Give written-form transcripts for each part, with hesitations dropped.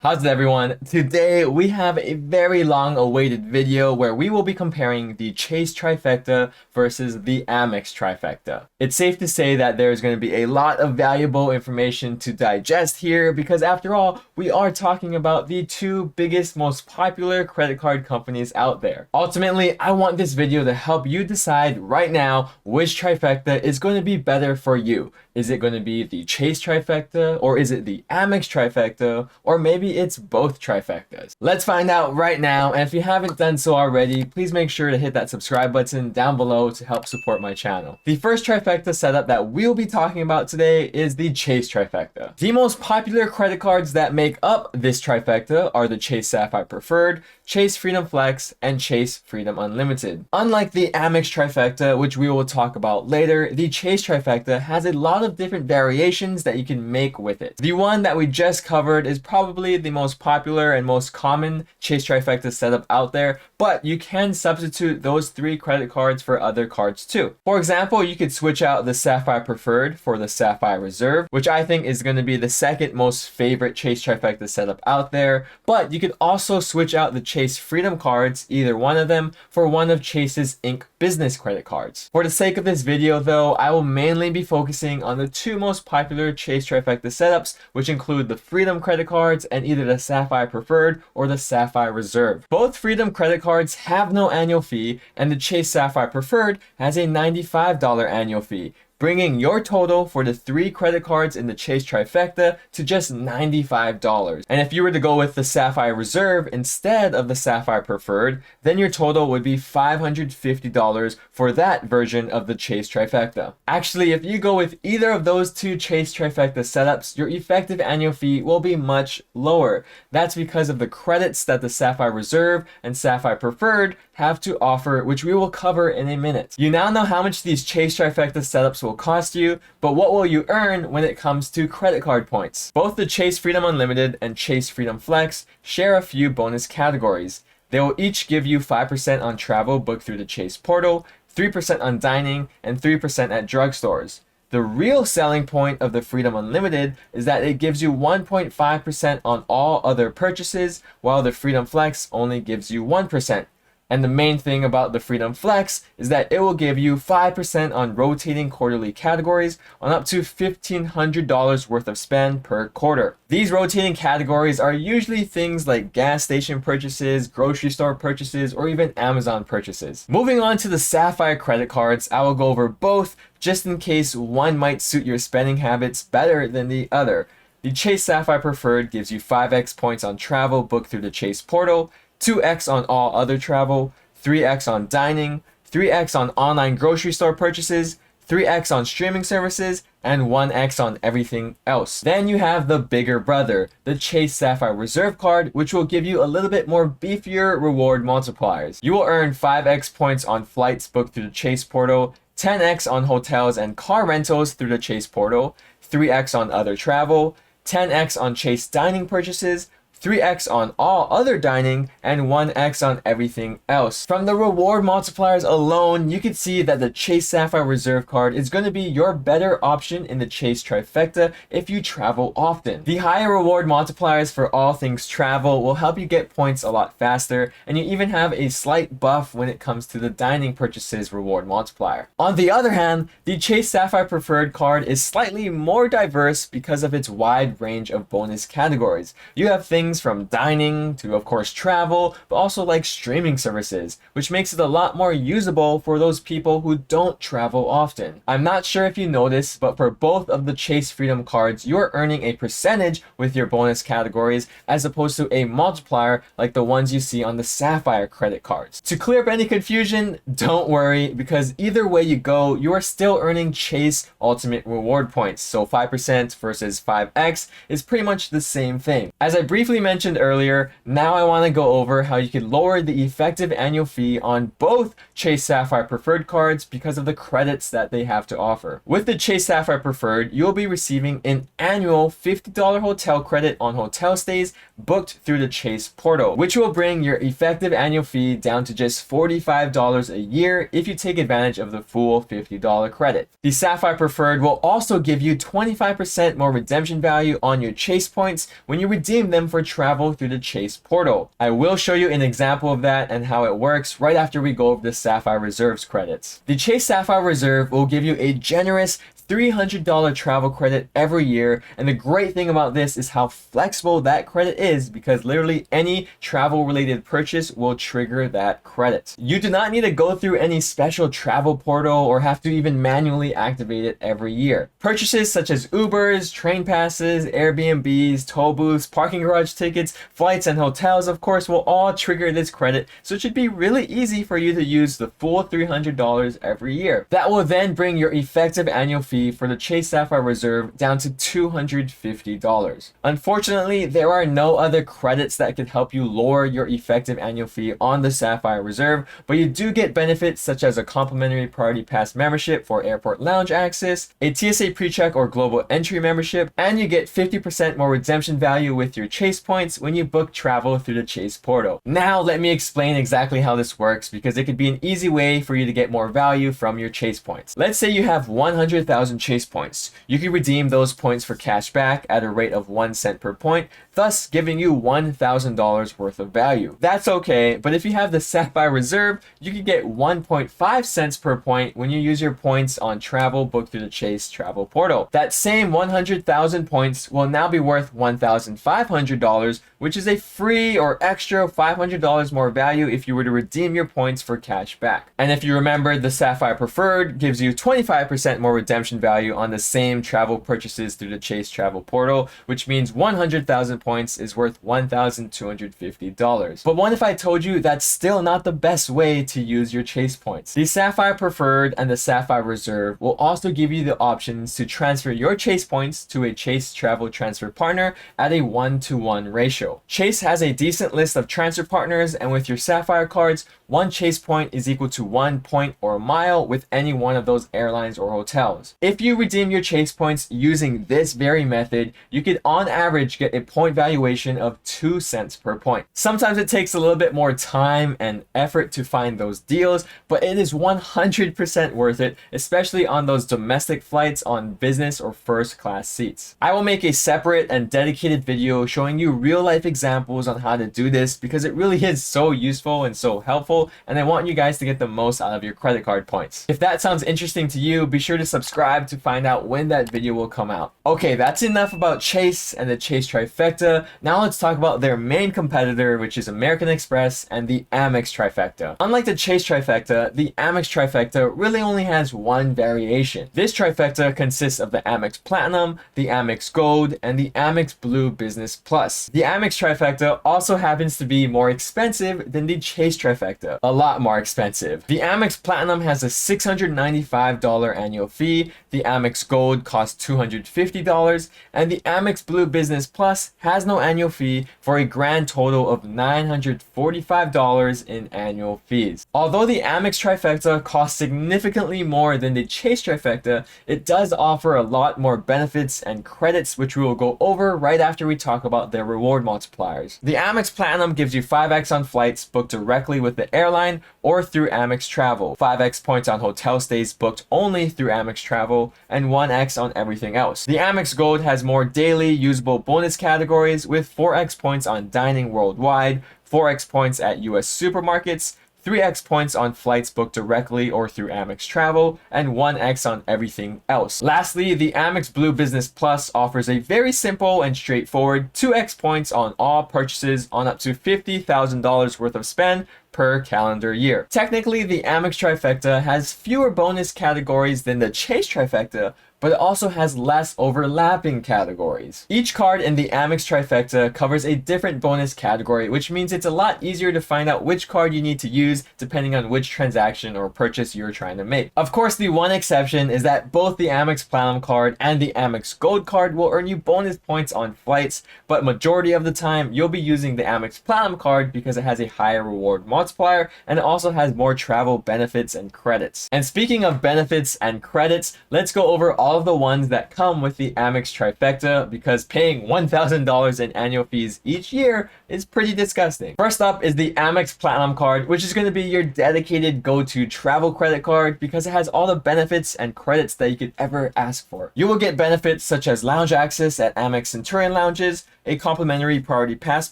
How's it, everyone? Today we have a very long awaited video where we will be comparing the Chase Trifecta versus the Amex Trifecta. It's safe to say that there's going to be a lot of valuable information to digest here because after all, we are talking about the two biggest, most popular credit card companies out there. Ultimately, I want this video to help you decide right now which trifecta is going to be better for you. Is it going to be the Chase Trifecta or is it the Amex Trifecta, or maybe it's both trifectas? Let's find out right now, and if you haven't done so already, please make sure to hit that subscribe button down below to help support my channel. The first trifecta setup that we'll be talking about today is the Chase Trifecta. The most popular credit cards that make up this trifecta are the Chase Sapphire Preferred, Chase Freedom Flex, and Chase Freedom Unlimited. Unlike the Amex Trifecta, which we will talk about later, the Chase Trifecta has a lot of different variations that you can make with it. The one that we just covered is probably the most popular and most common Chase Trifecta setup out there, but you can substitute those three credit cards for other cards too. For example, you could switch out the Sapphire Preferred for the Sapphire Reserve, which I think is going to be the second most favorite Chase Trifecta setup out there, but you could also switch out the Chase Freedom cards, either one of them, for one of Chase's Inc. business credit cards. For the sake of this video though, I will mainly be focusing on the two most popular Chase Trifecta setups, which include the Freedom credit cards and either the Sapphire Preferred or the Sapphire Reserve. Both Freedom credit cards have no annual fee, and the Chase Sapphire Preferred has a $95 annual fee, bringing your total for the three credit cards in the Chase Trifecta to just $95. And if you were to go with the Sapphire Reserve instead of the Sapphire Preferred, then your total would be $550 for that version of the Chase Trifecta. Actually, if you go with either of those two Chase Trifecta setups, your effective annual fee will be much lower. That's because of the credits that the Sapphire Reserve and Sapphire Preferred have to offer, which we will cover in a minute. You now know how much these Chase Trifecta setups will cost you, but what will you earn when it comes to credit card points? Both the Chase Freedom Unlimited and Chase Freedom Flex share a few bonus categories. They will each give you 5% on travel booked through the Chase portal, 3% on dining, and 3% at drugstores. The real selling point of the Freedom Unlimited is that it gives you 1.5% on all other purchases, while the Freedom Flex only gives you 1%. And the main thing about the Freedom Flex is that it will give you 5% on rotating quarterly categories on up to $1,500 worth of spend per quarter. These rotating categories are usually things like gas station purchases, grocery store purchases, or even Amazon purchases. Moving on to the Sapphire credit cards, I will go over both just in case one might suit your spending habits better than the other. The Chase Sapphire Preferred gives you 5x points on travel booked through the Chase portal, 2x on all other travel, 3x on dining, 3x on online grocery store purchases, 3x on streaming services, and 1x on everything else. Then you have the bigger brother, the Chase Sapphire Reserve card, which will give you a little bit more beefier reward multipliers. You will earn 5x points on flights booked through the Chase portal, 10x on hotels and car rentals through the Chase portal, 3x on other travel, 10x on Chase dining purchases, 3x on all other dining, and 1x on everything else. From the reward multipliers alone, you can see that the Chase Sapphire Reserve card is going to be your better option in the Chase Trifecta if you travel often. The higher reward multipliers for all things travel will help you get points a lot faster, and you even have a slight buff when it comes to the dining purchases reward multiplier. On the other hand, the Chase Sapphire Preferred card is slightly more diverse because of its wide range of bonus categories. You have things from dining to, of course, travel, but also like streaming services, which makes it a lot more usable for those people who don't travel often. I'm not sure if you noticed, but for both of the Chase Freedom cards, you're earning a percentage with your bonus categories as opposed to a multiplier like the ones you see on the Sapphire credit cards. To clear up any confusion, don't worry, because either way you go, you are still earning Chase Ultimate Reward points, so 5% versus 5x is pretty much the same thing. As I briefly mentioned earlier, now I want to go over how you can lower the effective annual fee on both Chase Sapphire Preferred cards because of the credits that they have to offer. With the Chase Sapphire Preferred, you'll be receiving an annual $50 hotel credit on hotel stays booked through the Chase portal, which will bring your effective annual fee down to just $45 a year if you take advantage of the full $50 credit. The Sapphire Preferred will also give you 25% more redemption value on your Chase points when you redeem them for travel through the Chase portal. I will show you an example of that and how it works right after we go over the SoFi Reserves credits. The Chase SoFi Reserve will give you a generous $300 travel credit every year, and the great thing about this is how flexible that credit is, because literally any travel related purchase will trigger that credit. You do not need to go through any special travel portal or have to even manually activate it every year. Purchases such as Ubers, train passes, Airbnbs, toll booths, parking garage tickets, flights, and hotels, of course, will all trigger this credit, so it should be really easy for you to use the full $300 every year. That will then bring your effective annual fee for the Chase SoFi Reserve down to $250. Unfortunately, there are no other credits that could help you lower your effective annual fee on the SoFi Reserve, but you do get benefits such as a complimentary Priority Pass membership for airport lounge access, a TSA PreCheck or Global Entry membership, and you get 50% more redemption value with your Chase points when you book travel through the Chase portal. Now let me explain exactly how this works, because it could be an easy way for you to get more value from your Chase points. Let's say you have 100,000 Chase points. You can redeem those points for cash back at a rate of 1 cent per point, thus giving you $1,000 worth of value. That's okay, but if you have the SoFi Reserve, you can get 1.5 cents per point when you use your points on travel booked through the Chase travel portal. That same 100,000 points will now be worth $1,500, which is a free or extra $500 more value if you were to redeem your points for cash back. And if you remember, the SoFi Preferred gives you 25% more redemption value on the same travel purchases through the Chase travel portal, which means 100,000 points is worth $1,250. But what if I told you that's still not the best way to use your Chase points? The SoFi Preferred and the SoFi Reserve will also give you the options to transfer your Chase points to a Chase travel transfer partner at a 1-to-1 ratio. Chase has a decent list of transfer partners, and with your Sapphire cards, 1 Chase point is equal to 1 point or mile with any one of those airlines or hotels. If you redeem your Chase points using this very method, you could on average get a point valuation of 2 cents per point. Sometimes it takes a little bit more time and effort to find those deals, but it is 100% worth it, especially on those domestic flights on business or first class seats. I will make a separate and dedicated video showing you real life examples on how to do this, because it really is so useful and so helpful, and I want you guys to get the most out of your credit card points. If that sounds interesting to you, be sure to subscribe to find out when that video will come out. Okay, that's enough about Chase and the Chase Trifecta. Now let's talk about their main competitor, which is American Express and the Amex Trifecta. Unlike the Chase Trifecta, the Amex Trifecta really only has one variation. This trifecta consists of the Amex Platinum, the Amex Gold, and the Amex Blue Business Plus. The Amex Trifecta also happens to be more expensive than the Chase Trifecta. A lot more expensive. The Amex Platinum has a $695 annual fee, the Amex Gold costs $250, and the Amex Blue Business Plus has no annual fee for a grand total of $945 in annual fees. Although the Amex Trifecta costs significantly more than the Chase Trifecta, it does offer a lot more benefits and credits, which we will go over right after we talk about their reward multipliers. The Amex Platinum gives you 5x on flights booked directly with the airline or through Amex Travel, 5x points on hotel stays booked only through Amex Travel, and 1x on everything else. The Amex Gold has more daily usable bonus categories with 4x points on dining worldwide, 4x points at US supermarkets, 3x points on flights booked directly or through Amex Travel, and 1x on everything else. Lastly, the Amex Blue Business Plus offers a very simple and straightforward 2x points on all purchases on up to $50,000 worth of spend per calendar year. Technically, the Amex Trifecta has fewer bonus categories than the Chase Trifecta, but it also has less overlapping categories. Each card in the Amex Trifecta covers a different bonus category, which means it's a lot easier to find out which card you need to use depending on which transaction or purchase you're trying to make. Of course, the one exception is that both the Amex Platinum card and the Amex Gold card will earn you bonus points on flights, but majority of the time you'll be using the Amex Platinum card because it has a higher reward multiplier and it also has more travel benefits and credits. And speaking of benefits and credits, let's go over all all of the ones that come with the Amex Trifecta because paying $1,000 in annual fees each year is pretty disgusting. First up is the Amex Platinum card, which is going to be your dedicated go-to travel credit card because it has all the benefits and credits that you could ever ask for. You will get benefits such as lounge access at Amex Centurion lounges, a complimentary Priority Pass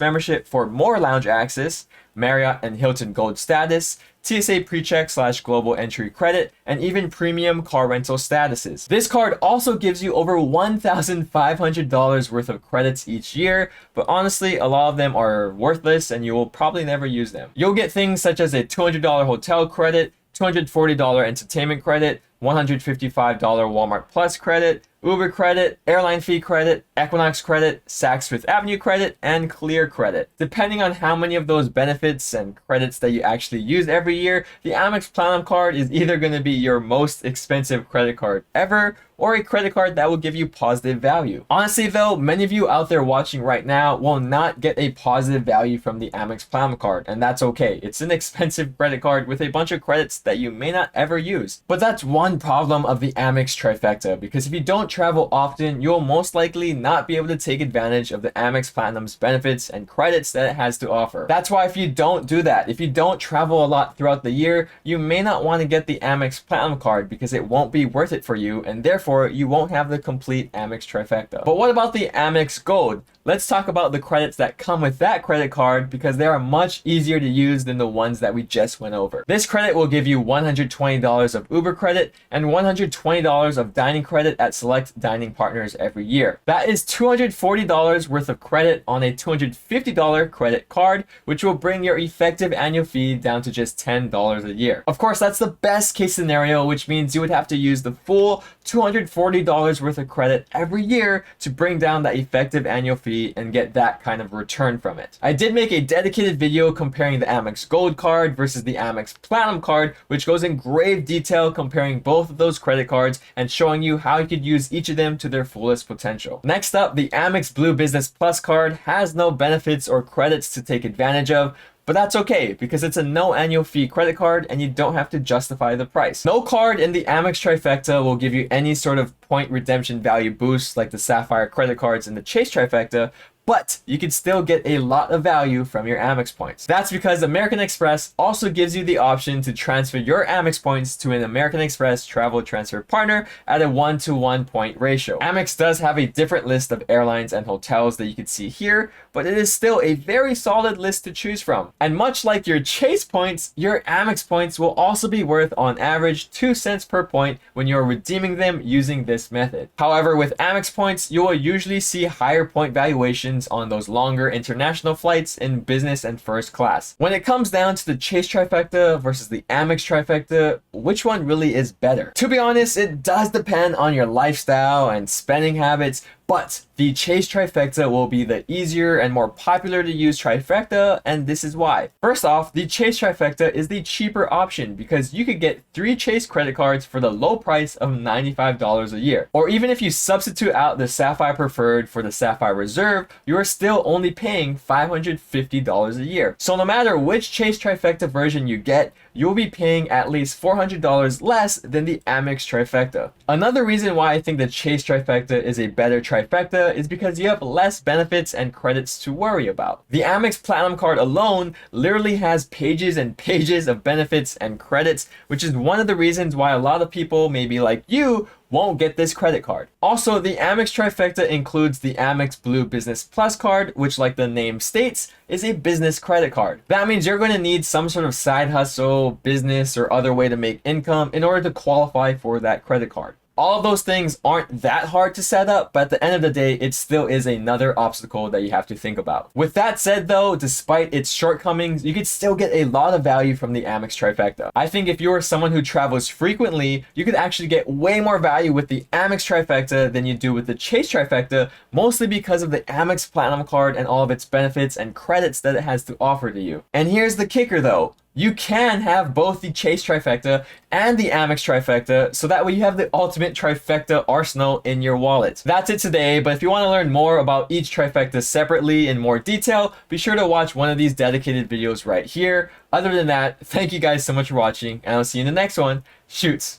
membership for more lounge access, Marriott and Hilton Gold status, TSA PreCheck / Global Entry credit, and even premium car rental statuses. This card also gives you over $1,500 worth of credits each year, but honestly, a lot of them are worthless and you will probably never use them. You'll get things such as a $200 hotel credit, $240 entertainment credit, $155 Walmart Plus credit, Uber credit, airline fee credit, Equinox credit, Saks Fifth Avenue credit, and Clear credit. Depending on how many of those benefits and credits that you actually use every year, the Amex Platinum card is either going to be your most expensive credit card ever, or a credit card that will give you positive value. Honestly though, many of you out there watching right now will not get a positive value from the Amex Platinum card, and that's okay. It's an expensive credit card with a bunch of credits that you may not ever use. But that's one problem of the Amex Trifecta, because if you don't travel often, you'll most likely not be able to take advantage of the Amex Platinum's benefits and credits that it has to offer. That's why if you don't do that, if you don't travel a lot throughout the year, you may not want to get the Amex Platinum card because it won't be worth it for you, and therefore you won't have the complete Amex Trifecta. But what about the Amex Gold? Let's talk about the credits that come with that credit card because they are much easier to use than the ones that we just went over. This credit will give you $120 of Uber credit and $120 of dining credit at select dining partners every year. That is $240 worth of credit on a $250 credit card, which will bring your effective annual fee down to just $10 a year. Of course, that's the best case scenario, which means you would have to use the full $240 worth of credit every year to bring down that effective annual fee and get that kind of return from it. I did make a dedicated video comparing the Amex Gold card versus the Amex Platinum card, which goes in grave detail comparing both of those credit cards and showing you how you could use each of them to their fullest potential. Next up, the Amex Blue Business Plus card has no benefits or credits to take advantage of, but that's okay because it's a no annual fee credit card and you don't have to justify the price. No card in the Amex Trifecta will give you any sort of point redemption value boost like the Sapphire credit cards in the Chase Trifecta, but you can still get a lot of value from your Amex points. That's because American Express also gives you the option to transfer your Amex points to an American Express travel transfer partner at a 1-to-1 point ratio. Amex does have a different list of airlines and hotels that you can see here, but it is still a very solid list to choose from. And much like your Chase points, your Amex points will also be worth on average 2 cents per point when you're redeeming them using this method. However, with Amex points, you will usually see higher point valuations on those longer international flights in business and first class. When it comes down to the Chase Trifecta versus the Amex Trifecta, which one really is better? To be honest, it does depend on your lifestyle and spending habits, but the Chase Trifecta will be the easier and more popular to use trifecta, and this is why. First off, the Chase Trifecta is the cheaper option because you could get 3 Chase credit cards for the low price of $95 a year. Or even if you substitute out the Sapphire Preferred for the Sapphire Reserve, you are still only paying $550 a year. So no matter which Chase Trifecta version you get, you'll be paying at least $400 less than the Amex Trifecta. Another reason why I think the Chase Trifecta is a better trifecta is because you have less benefits and credits to worry about. The Amex Platinum card alone literally has pages and pages of benefits and credits, which is one of the reasons why a lot of people, maybe like you, won't get this credit card. Also, the Amex Trifecta includes the Amex Blue Business Plus card, which like the name states, is a business credit card. That means you're going to need some sort of side hustle, business, or other way to make income in order to qualify for that credit card. All of those things aren't that hard to set up, but at the end of the day, it still is another obstacle that you have to think about. With that said though, despite its shortcomings, you could still get a lot of value from the Amex Trifecta. I think if you're someone who travels frequently, you could actually get way more value with the Amex Trifecta than you do with the Chase Trifecta, mostly because of the Amex Platinum card and all of its benefits and credits that it has to offer to you. And here's the kicker though. You can have both the Chase Trifecta and the Amex Trifecta, so that way you have the ultimate trifecta arsenal in your wallet. That's it today, but if you want to learn more about each trifecta separately in more detail, be sure to watch one of these dedicated videos right here. Other than that, thank you guys so much for watching, and I'll see you in the next one. Shoots!